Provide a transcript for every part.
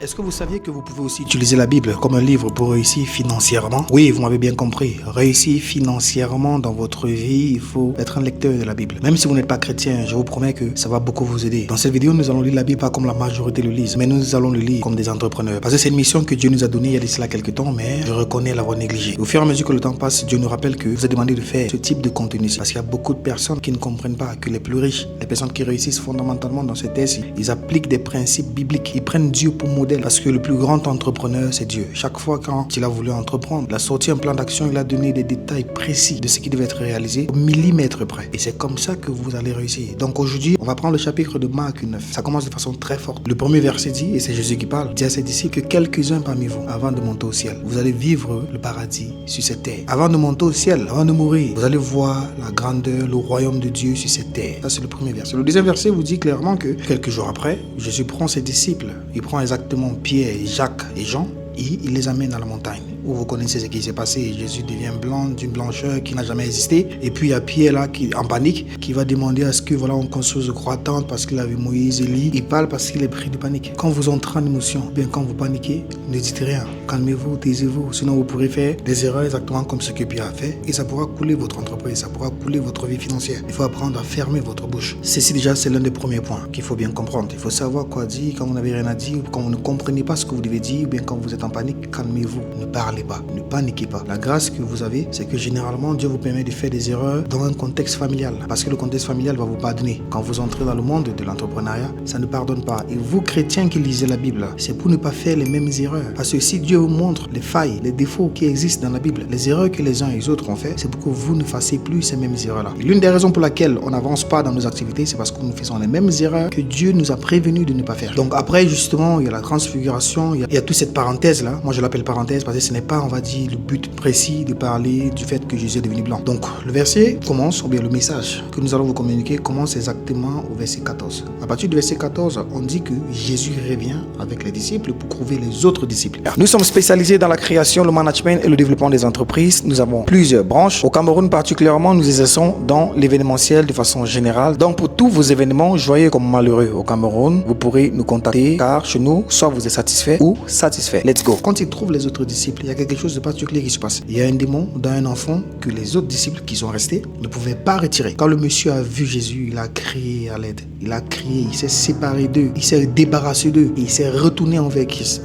Est-ce que vous saviez que vous pouvez aussi utiliser la Bible comme un livre pour réussir financièrement? Oui, vous m'avez bien compris. Réussir financièrement dans votre vie, il faut être un lecteur de la Bible. Même si vous n'êtes pas chrétien, je vous promets que ça va beaucoup vous aider. Dans cette vidéo, nous allons lire la Bible pas comme la majorité le lisent, mais nous allons le lire comme des entrepreneurs. Parce que c'est une mission que Dieu nous a donnée il y a de cela quelques temps, mais je reconnais l'avoir négligée. Au fur et à mesure que le temps passe, Dieu nous rappelle que vous a demandé de faire ce type de contenu. Parce qu'il y a beaucoup de personnes qui ne comprennent pas que les plus riches, les personnes qui réussissent fondamentalement dans cette terre-ci, ils appliquent des principes bibliques. Ils prennent Dieu pour modèle parce que le plus grand entrepreneur, c'est Dieu. Chaque fois quand il a voulu entreprendre, il a sorti un plan d'action, il a donné des détails précis de ce qui devait être réalisé au millimètre près. Et c'est comme ça que vous allez réussir. Donc aujourd'hui, on va prendre le chapitre de Marc 9. Ça commence de façon très forte. Le premier verset dit, et c'est Jésus qui parle, dit à ses disciples que quelques-uns parmi vous, avant de monter au ciel, vous allez vivre le paradis sur cette terre. Avant de monter au ciel, avant de mourir, vous allez voir la grandeur, le royaume de Dieu sur cette terre. Ça, c'est le premier verset. Le deuxième verset vous dit clairement que quelques jours après, Jésus prend ses disciples. Il prend exactement Pierre, Jacques et Jean et il les amène à la montagne où vous connaissez ce qui s'est passé. Jésus devient blanc d'une blancheur qui n'a jamais existé, et puis il y a Pierre là qui en panique, qui va demander à ce que on construise une croix-tente parce qu'il a vu Moïse, Élie. Il parle parce qu'il est pris de panique. Quand vous entrez en émotion, bien quand vous paniquez, ne dites rien, calmez-vous, taisez-vous, sinon vous pourrez faire des erreurs exactement comme ce que Pierre a fait et ça pourra couler votre entreprise, ça pourra couler votre vie financière. Il faut apprendre à fermer votre bouche. Ceci déjà, c'est l'un des premiers points qu'il faut bien comprendre. Il faut savoir quoi dire quand vous n'avez rien à dire, ou quand vous ne comprenez pas ce que vous devez dire, ou bien quand vous êtes en panique, calmez-vous, ne parlez pas, ne paniquez pas. La grâce que vous avez, c'est que généralement Dieu vous permet de faire des erreurs dans un contexte familial, parce que le contexte familial va vous pardonner. Quand vous entrez dans le monde de l'entrepreneuriat, ça ne pardonne pas. Et vous, chrétiens qui lisez la Bible, c'est pour ne pas faire les mêmes erreurs. Parce que si Dieu vous montre les failles, les défauts qui existent dans la Bible, les erreurs que les uns et les autres ont fait, c'est pour que vous ne fassiez plus ces mêmes erreurs-là. Et l'une des raisons pour laquelle on n'avance pas dans nos activités, c'est parce que nous faisons les mêmes erreurs que Dieu nous a prévenus de ne pas faire. Donc après, justement, il y a la transfiguration, il y a toute cette parenthèse-là. Moi, je l'appelle parenthèse parce que ce n'est pas, on va dire, le but précis de parler du fait que Jésus est devenu blanc. Donc, le verset commence, ou bien le message que nous allons vous communiquer commence exactement au verset 14. À partir du verset 14, on dit que Jésus revient avec les disciples pour trouver les autres disciples. Nous sommes spécialisés dans la création, le management et le développement des entreprises. Nous avons plusieurs branches. Au Cameroun particulièrement, nous exerçons dans l'événementiel de façon générale. Donc, pour tous vos événements, joyeux comme malheureux au Cameroun, vous pourrez nous contacter car chez nous, soit vous êtes satisfait ou satisfait. Let's go. Quand il trouve les autres disciples, il y a quelque chose de particulier qui se passe. Il y a un démon dans un enfant que les autres disciples qui sont restés ne pouvaient pas retirer. Quand le monsieur a vu Jésus, il a crié à l'aide. Il a crié, il s'est séparé d'eux, il s'est débarrassé d'eux, il s'est retourné envers Christ,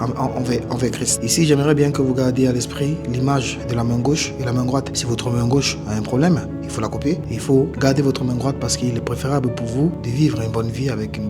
envers Christ. Ici, j'aimerais bien que vous gardiez à l'esprit l'image de la main gauche et la main droite. Si votre main gauche a un problème, il faut la couper. Il faut garder votre main droite parce qu'il est préférable pour vous de vivre une bonne vie avec une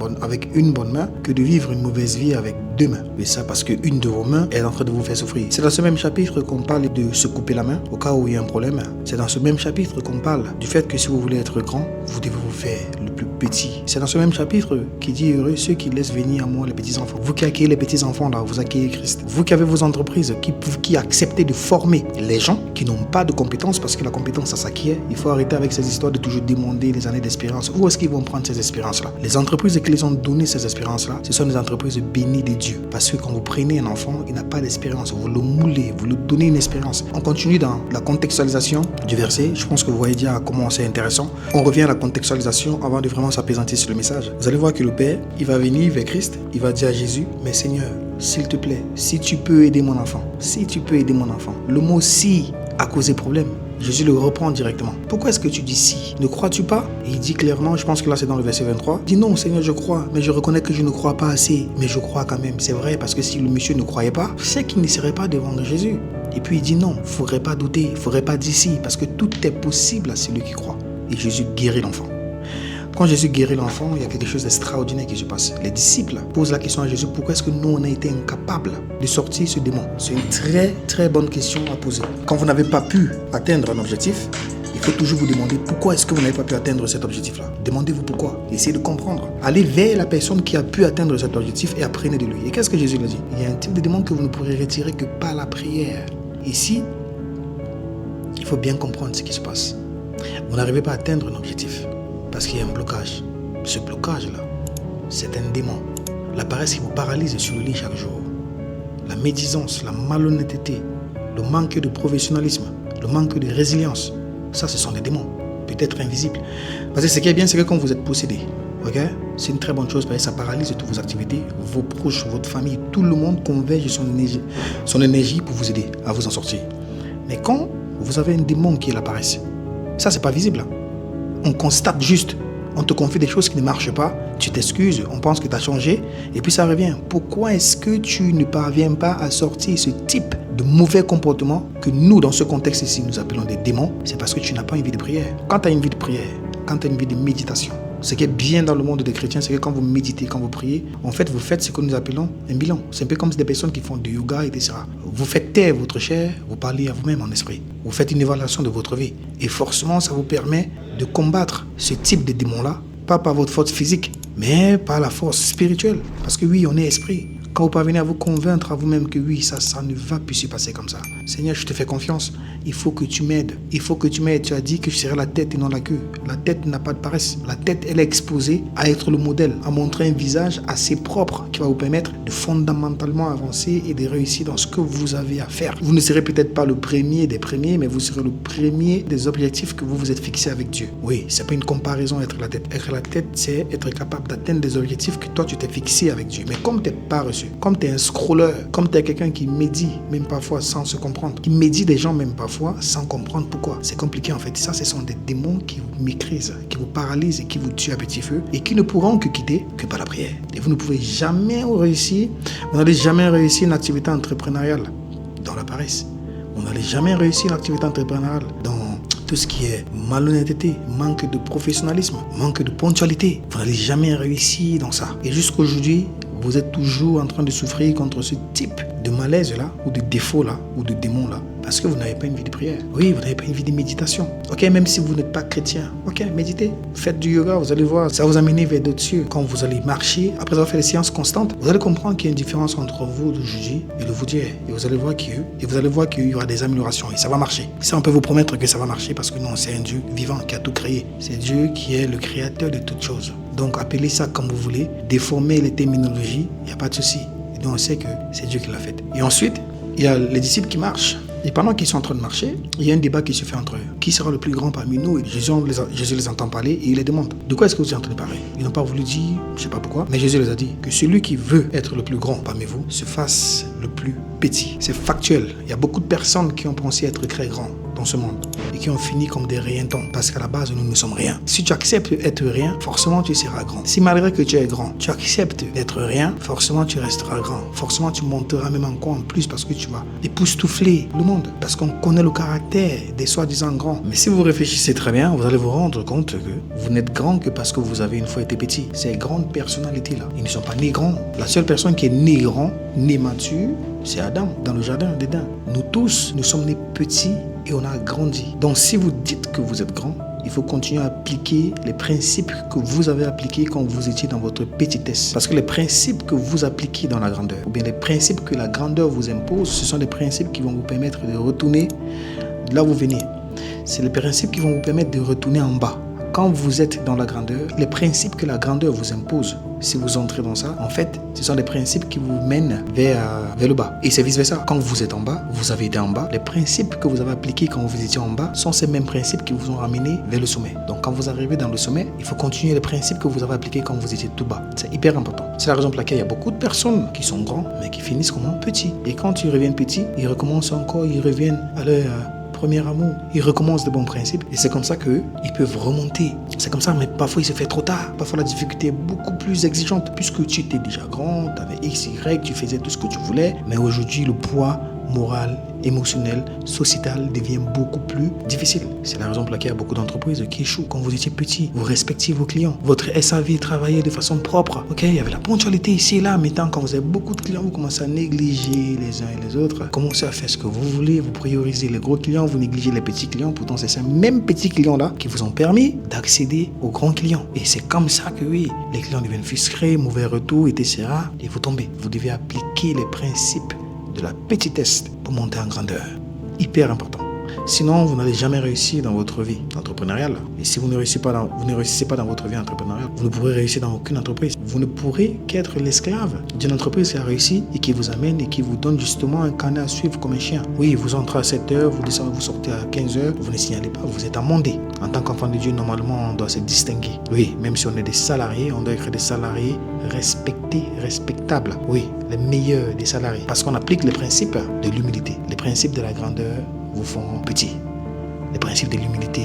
bonne main que de vivre une mauvaise vie avec deux mains. Mais ça parce qu'une de vos mains est en train de vous faire souffrir. C'est dans ce même chapitre qu'on parle de se couper la main au cas où il y a un problème. C'est dans ce même chapitre qu'on parle du fait que si vous voulez être grand, vous devez vous faire le plus petit. C'est dans ce même chapitre qui dit heureux ceux qui laissent venir à moi les petits enfants. Vous qui accueillez les petits enfants là, vous accueillez Christ. Vous qui avez vos entreprises, qui acceptez de former les gens qui n'ont pas de compétences, parce que la compétence ça s'acquiert. Il faut arrêter avec ces histoires de toujours demander les années d'expérience. Où est-ce qu'ils vont prendre ces expériences là? Les entreprises qui les ont donné ces expériences là, ce sont des entreprises bénies de Dieu. Parce que quand vous prenez un enfant, il n'a pas d'expérience, vous le moulez, vous lui donnez une expérience. On continue dans la contextualisation du verset. Je pense que vous voyez déjà comment c'est intéressant. On revient à la contextualisation avant de vraiment s'apaisantir sur le message. Vous allez voir que le Père, il va venir vers Christ, il va dire à Jésus, mais Seigneur, s'il te plaît, si tu peux aider mon enfant, si tu peux aider mon enfant. Le mot si a causé problème. Jésus le reprend directement. Pourquoi est-ce que tu dis si? Ne crois-tu pas? Et il dit clairement, je pense que là c'est dans le verset 23, il dit non Seigneur je crois, mais je reconnais que je ne crois pas assez, mais je crois quand même. C'est vrai parce que si le monsieur ne croyait pas, c'est qu'il ne serait pas devant Jésus. Et puis il dit non, il ne faudrait pas douter, il ne faudrait pas dire si, parce que tout est possible à celui qui croit. Et Jésus guérit l'enfant. Quand Jésus guérit l'enfant, il y a quelque chose d'extraordinaire qui se passe. Les disciples posent la question à Jésus, pourquoi est-ce que nous on a été incapables de sortir ce démon? C'est une très très bonne question à poser. Quand vous n'avez pas pu atteindre un objectif, il faut toujours vous demander pourquoi est-ce que vous n'avez pas pu atteindre cet objectif-là. Demandez-vous pourquoi. Essayez de comprendre. Allez vers la personne qui a pu atteindre cet objectif et apprenez de lui. Et qu'est-ce que Jésus lui dit? Il y a un type de démon que vous ne pourrez retirer que par la prière. Ici, il faut bien comprendre ce qui se passe. Vous n'arrivez pas à atteindre un objectif parce qu'il y a un blocage. Ce blocage-là, c'est un démon. La paresse qui vous paralyse sur le lit chaque jour. La médisance, la malhonnêteté, le manque de professionnalisme, le manque de résilience. Ça, ce sont des démons, peut-être invisibles. Parce que ce qui est bien, c'est que quand vous êtes possédé, ok, C'est une très bonne chose parce que ça paralyse toutes vos activités, vos proches, votre famille, tout le monde converge son énergie pour vous aider à vous en sortir. Mais quand vous avez un démon qui est la paresse, ça c'est pas visible. On constate juste, on te confie des choses qui ne marchent pas, tu t'excuses, on pense que tu as changé et puis ça revient. Pourquoi est-ce que tu ne parviens pas à sortir ce type de mauvais comportement que nous, dans ce contexte ici, nous appelons des démons? C'est parce que tu n'as pas une vie de prière. Quand tu as une vie de prière, quand tu as une vie de méditation, ce qui est bien dans le monde des chrétiens, c'est que quand vous méditez, quand vous priez, en fait, vous faites ce que nous appelons un bilan. C'est un peu comme des personnes qui font du yoga, etc. Vous faites taire votre chair, vous parlez à vous-même en esprit. Vous faites une évaluation de votre vie. Et forcément, ça vous permet de combattre ce type de démon-là, pas par votre force physique, mais par la force spirituelle. Parce que oui, on est esprit. Quand vous parvenez à vous convaincre à vous-même que oui, ça ne va plus se passer comme ça. Seigneur, je te fais confiance. Il faut que tu m'aides. Il faut que tu m'aides. Tu as dit que je serai la tête et non la queue. La tête n'a pas de paresse. La tête, elle est exposée à être le modèle, à montrer un visage assez propre qui va vous permettre de fondamentalement avancer et de réussir dans ce que vous avez à faire. Vous ne serez peut-être pas le premier des premiers, mais vous serez le premier des objectifs que vous vous êtes fixés avec Dieu. Oui, c'est pas une comparaison être la tête. Être la tête, c'est être capable d'atteindre des objectifs que toi, tu t'es fixé avec Dieu. Mais comme tu n'es pas reçu, comme tu es un scroller, comme tu es quelqu'un qui médit, même parfois sans se comprendre, qui médit des gens même parfois sans comprendre pourquoi. C'est compliqué en fait. Ça, ce sont des démons qui vous maîtrisent, qui vous paralysent et qui vous tuent à petit feu et qui ne pourront que quitter que par la prière. Et vous ne pouvez jamais réussir, vous n'allez jamais réussir une activité entrepreneuriale dans la paresse. Vous n'allez jamais réussir une activité entrepreneuriale dans tout ce qui est malhonnêteté, manque de professionnalisme, manque de ponctualité. Vous n'allez jamais réussir dans ça. Et jusqu'aujourd'hui, vous êtes toujours en train de souffrir contre ce type de malaise-là, ou de défaut-là, ou de démon-là, parce que vous n'avez pas une vie de prière. Oui, vous n'avez pas une vie de méditation. Ok, même si vous n'êtes pas chrétien, ok, méditez, faites du yoga, vous allez voir, ça va vous amener vers d'autres cieux. Quand vous allez marcher, après avoir fait des séances constantes, vous allez comprendre qu'il y a une différence entre vous d'aujourd'hui et le vous d'hier. Et vous allez voir qu'il y aura des améliorations et ça va marcher. Ça, on peut vous promettre que ça va marcher parce que non, c'est un Dieu vivant qui a tout créé. C'est Dieu qui est le créateur de toutes choses. Donc, appelez ça comme vous voulez, déformez les terminologies, il n'y a pas de souci. Et donc, on sait que c'est Dieu qui l'a fait. Et ensuite, il y a les disciples qui marchent. Et pendant qu'ils sont en train de marcher, il y a un débat qui se fait entre eux. Qui sera le plus grand parmi nous? Et Jésus les entend parler et il les demande. De quoi est-ce que vous êtes en train de parler? Ils n'ont pas voulu dire, je ne sais pas pourquoi, mais Jésus les a dit que celui qui veut être le plus grand parmi vous se fasse le plus petit. C'est factuel. Il y a beaucoup de personnes qui ont pensé être très grands dans ce monde et qui ont fini comme des rien-tons parce qu'à la base nous ne sommes rien. Si tu acceptes d'être rien, forcément tu seras grand. Si malgré que tu es grand, tu acceptes d'être rien, forcément tu resteras grand. Forcément tu monteras même encore en plus parce que tu vas époustoufler le monde parce qu'on connaît le caractère des soi-disant grands. Mais si vous réfléchissez très bien, vous allez vous rendre compte que vous n'êtes grand que parce que vous avez une fois été petit. Ces grandes personnalités-là, ils ne sont pas nés grands. La seule personne qui est née grand, née mature, c'est Adam, dans le jardin d'Éden. Nous tous, nous sommes nés petits et on a grandi. Donc si vous dites que vous êtes grand, il faut continuer à appliquer les principes que vous avez appliqués quand vous étiez dans votre petitesse. Parce que les principes que vous appliquez dans la grandeur, ou bien les principes que la grandeur vous impose, ce sont des principes qui vont vous permettre de retourner de là où vous venez. C'est les principes qui vont vous permettre de retourner en bas. Quand vous êtes dans la grandeur, les principes que la grandeur vous impose, si vous entrez dans ça, en fait, ce sont des principes qui vous mènent vers le bas. Et c'est vice-versa. Quand vous êtes en bas, vous avez été en bas, les principes que vous avez appliqués quand vous étiez en bas sont ces mêmes principes qui vous ont ramené vers le sommet. Donc quand vous arrivez dans le sommet, il faut continuer les principes que vous avez appliqués quand vous étiez tout bas. C'est hyper important. C'est la raison pour laquelle il y a beaucoup de personnes qui sont grands, mais qui finissent comme petits. Et quand ils reviennent petits, ils recommencent encore, ils reviennent à leur premier amour, ils recommencent de bons principes et c'est comme ça qu'eux, ils peuvent remonter. C'est comme ça, mais parfois il se fait trop tard. Parfois la difficulté est beaucoup plus exigeante puisque tu étais déjà grand, tu avais X, Y, tu faisais tout ce que tu voulais, mais aujourd'hui le poids moral, émotionnel, sociétal devient beaucoup plus difficile. C'est la raison pour laquelle il y a beaucoup d'entreprises qui échouent. Quand vous étiez petit, vous respectiez vos clients. Votre SAV travaillait de façon propre. Ok, il y avait la ponctualité ici et là. Maintenant, quand vous avez beaucoup de clients, vous commencez à négliger les uns et les autres. Commencez à faire ce que vous voulez. Vous priorisez les gros clients, vous négligez les petits clients. Pourtant, c'est ces mêmes petits clients-là qui vous ont permis d'accéder aux grands clients. Et c'est comme ça que oui, les clients deviennent frustrés, mauvais retours, etc. Et vous tombez. Vous devez appliquer les principes de la petitesse pour monter en grandeur. Hyper important. Sinon, vous n'allez jamais réussir dans votre vie entrepreneuriale. Et si vous ne réussissez pas dans votre vie entrepreneuriale, vous ne pourrez réussir dans aucune entreprise. Vous ne pourrez qu'être l'esclave d'une entreprise qui a réussi et qui vous amène et qui vous donne justement un carnet à suivre comme un chien. Oui, vous entrez à 7h, vous descendez, vous sortez à 15h, vous ne signalez pas, vous êtes amendé. En tant qu'enfant de Dieu, normalement, on doit se distinguer. Oui, même si on est des salariés, on doit être des salariés respectés, respectables. Oui, les meilleurs des salariés. Parce qu'on applique les principes de l'humilité. Les principes de la grandeur vous font petit. Les principes de l'humilité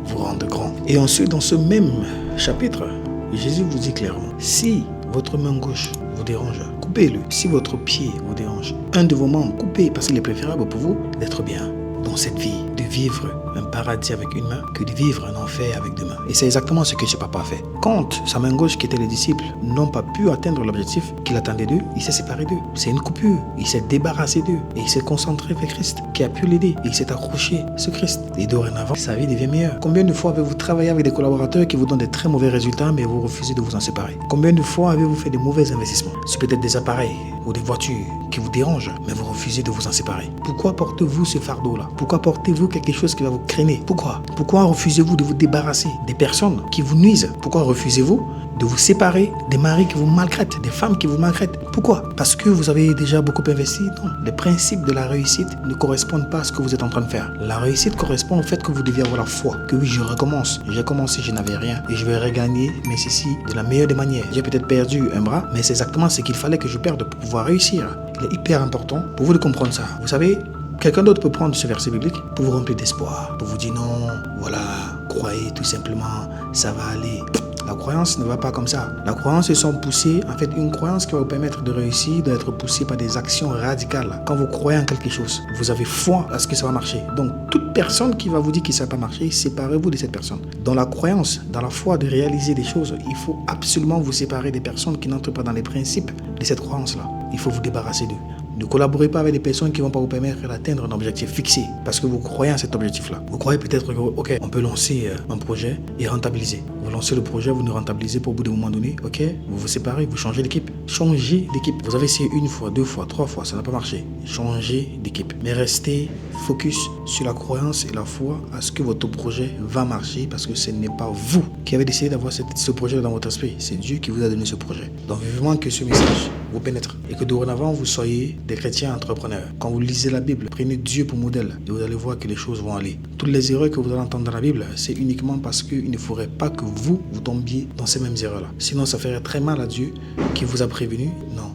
vous rendent grand. Et ensuite, dans ce même chapitre, Jésus vous dit clairement, si votre main gauche vous dérange, coupez-le. Si votre pied vous dérange, un de vos membres, coupez, parce qu'il est préférable pour vous d'être bien dans cette vie, de vivre un paradis avec une main que de vivre un enfer avec deux mains. Et c'est exactement ce que ce papa a fait. Quand sa main gauche, qui était les disciples, n'ont pas pu atteindre l'objectif qu'il attendait d'eux, il s'est séparé d'eux. C'est une coupure. Il s'est débarrassé d'eux et il s'est concentré vers Christ, qui a pu l'aider. Et il s'est accroché sur Christ. Et dorénavant, sa vie devient meilleure. Combien de fois avez-vous travaillé avec des collaborateurs qui vous donnent des très mauvais résultats, mais vous refusez de vous en séparer? Combien de fois avez-vous fait de mauvais investissements sur peut-être des appareils ou des voitures qui vous dérangent, mais vous refusez de vous en séparer? Pourquoi portez-vous ce fardeau-là? Pourquoi portez-vous quelque chose qui va vous crainer? Pourquoi refusez-vous de vous débarrasser des personnes qui vous nuisent? Pourquoi refusez-vous de vous séparer des maris qui vous maltraitent, des femmes qui vous maltraitent? Pourquoi? Parce que vous avez déjà beaucoup investi? Non. Les principes de la réussite ne correspondent pas à ce que vous êtes en train de faire. La réussite correspond au fait que vous devez avoir la foi. Que oui, je recommence. J'ai commencé, je n'avais rien. Et je vais regagner, mais ceci de la meilleure des manières. J'ai peut-être perdu un bras, mais c'est exactement ce qu'il fallait que je perde pour pouvoir réussir. Il est hyper important pour vous de comprendre ça. Vous savez, quelqu'un d'autre peut prendre ce verset biblique pour vous remplir d'espoir, pour vous dire non, voilà, croyez tout simplement, ça va aller. La croyance ne va pas comme ça. La croyance, ils sont poussés. En fait, une croyance qui va vous permettre de réussir doit être poussée par des actions radicales. Quand vous croyez en quelque chose, vous avez foi à ce que ça va marcher. Donc, toute personne qui va vous dire que ça ne va pas marcher, séparez-vous de cette personne. Dans la croyance, dans la foi de réaliser des choses, il faut absolument vous séparer des personnes qui n'entrent pas dans les principes de cette croyance-là. Il faut vous débarrasser d'eux. Ne collaborez pas avec des personnes qui ne vont pas vous permettre d'atteindre un objectif fixé parce que vous croyez en cet objectif-là. Vous croyez peut-être que, ok, on peut lancer un projet et rentabiliser. Vous lancez le projet, vous ne rentabilisez pas au bout d'un moment donné, ok, vous vous séparez, vous changez d'équipe. Changez d'équipe. Vous avez essayé une fois, deux fois, trois fois, ça n'a pas marché. Changez d'équipe. Mais restez focus sur la croyance et la foi à ce que votre projet va marcher parce que ce n'est pas vous qui avez décidé d'avoir ce projet dans votre esprit. C'est Dieu qui vous a donné ce projet. Donc vivement que ce message vous pénètre et que dorénavant vous soyez des chrétiens entrepreneurs. Quand vous lisez la Bible, prenez Dieu pour modèle et vous allez voir que les choses vont aller. Toutes les erreurs que vous allez entendre dans la Bible, c'est uniquement parce qu'il ne faudrait pas que vous tombiez dans ces mêmes erreurs-là. Sinon, ça ferait très mal à Dieu qui vous a prévenu. Non.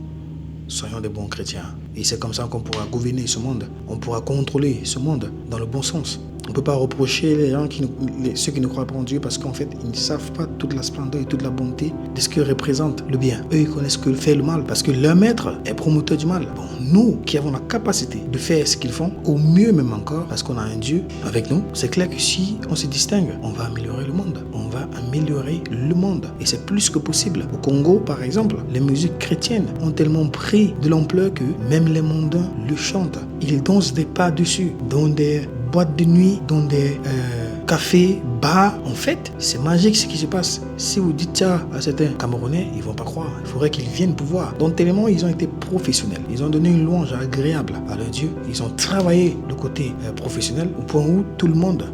Soyons des bons chrétiens. Et c'est comme ça qu'on pourra gouverner ce monde. On pourra contrôler ce monde dans le bon sens. On ne peut pas reprocher les gens ceux qui ne croient pas en Dieu parce qu'en fait, ils ne savent pas toute la splendeur et toute la bonté de ce que représente le bien. Eux, ils connaissent que fait le mal parce que leur maître est promoteur du mal. Bon, nous qui avons la capacité de faire ce qu'ils font, au mieux même encore, parce qu'on a un Dieu avec nous, c'est clair que si on se distingue, on va améliorer le monde. On va améliorer le monde. Et c'est plus que possible. Au Congo, par exemple, les musiques chrétiennes ont tellement pris de l'ampleur que même les mondains le chantent. Ils dansent des pas dessus, dans des boîtes de nuit, dans des cafés, bars. En fait, c'est magique ce qui se passe. Si vous dites ça à certains Camerounais, ils ne vont pas croire. Il faudrait qu'ils viennent pour voir. Donc tellement ils ont été professionnels. Ils ont donné une louange agréable à leur Dieu. Ils ont travaillé le côté professionnel au point où tout le monde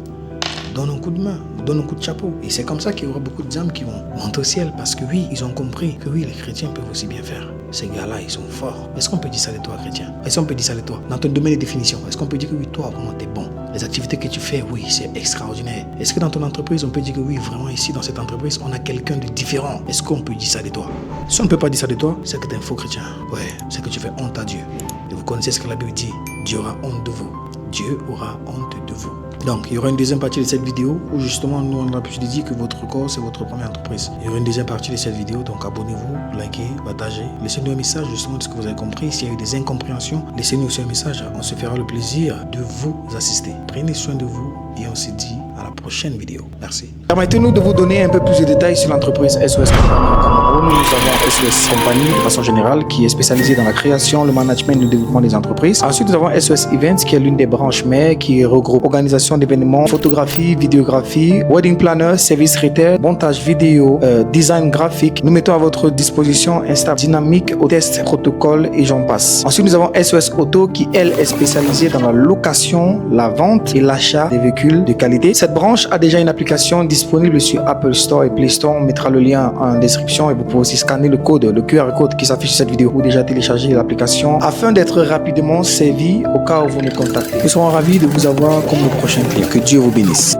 donne un coup de main, donne un coup de chapeau. Et c'est comme ça qu'il y aura beaucoup d'âmes qui vont monter au ciel parce que oui, ils ont compris que oui, les chrétiens peuvent aussi bien faire. Ces gars-là, ils sont forts. Est-ce qu'on peut dire ça de toi, chrétien? Est-ce qu'on peut dire ça de toi? Dans ton domaine de définition, est-ce qu'on peut dire que oui, toi, vraiment, t'es bon? Les activités que tu fais, oui, c'est extraordinaire. Est-ce que dans ton entreprise, on peut dire que oui, vraiment, ici, dans cette entreprise, on a quelqu'un de différent? Est-ce qu'on peut dire ça de toi? Si on ne peut pas dire ça de toi, c'est que t'es un faux chrétien. Ouais, c'est que tu fais honte à Dieu. Et vous connaissez ce que la Bible dit. Dieu aura honte de vous. Dieu aura honte de vous. Donc, il y aura une deuxième partie de cette vidéo où justement, nous, on a l'habitude de dire que votre corps, c'est votre première entreprise. Il y aura une deuxième partie de cette vidéo, donc abonnez-vous, likez, partagez. Laissez-nous un message justement de ce que vous avez compris. S'il y a eu des incompréhensions, laissez-nous aussi un message. On se fera le plaisir de vous assister. Prenez soin de vous et on se dit à la prochaine vidéo. Merci. Permettez-nous de vous donner un peu plus de détails sur l'entreprise SOS Company au Cameroun. Nous avons SOS Company de façon générale qui est spécialisée dans la création, le management et le développement des entreprises. Ensuite, nous avons SOS Events qui est l'une des branches mères qui regroupe organisations organisation d'événements, photographie, vidéographie, wedding planner, service retail, montage vidéo, design graphique. Nous mettons à votre disposition un staff dynamique au test, protocole et j'en passe. Ensuite, nous avons SOS Auto qui, elle, est spécialisée dans la location, la vente et l'achat des véhicules de qualité. Cette branche a déjà une application disponible sur Apple Store et Play Store. On mettra le lien en description et vous pouvez aussi scanner le QR code qui s'affiche sur cette vidéo ou déjà télécharger l'application afin d'être rapidement servi au cas où vous nous contactez. Nous serons ravis de vous avoir comme le prochain client. Que Dieu vous bénisse.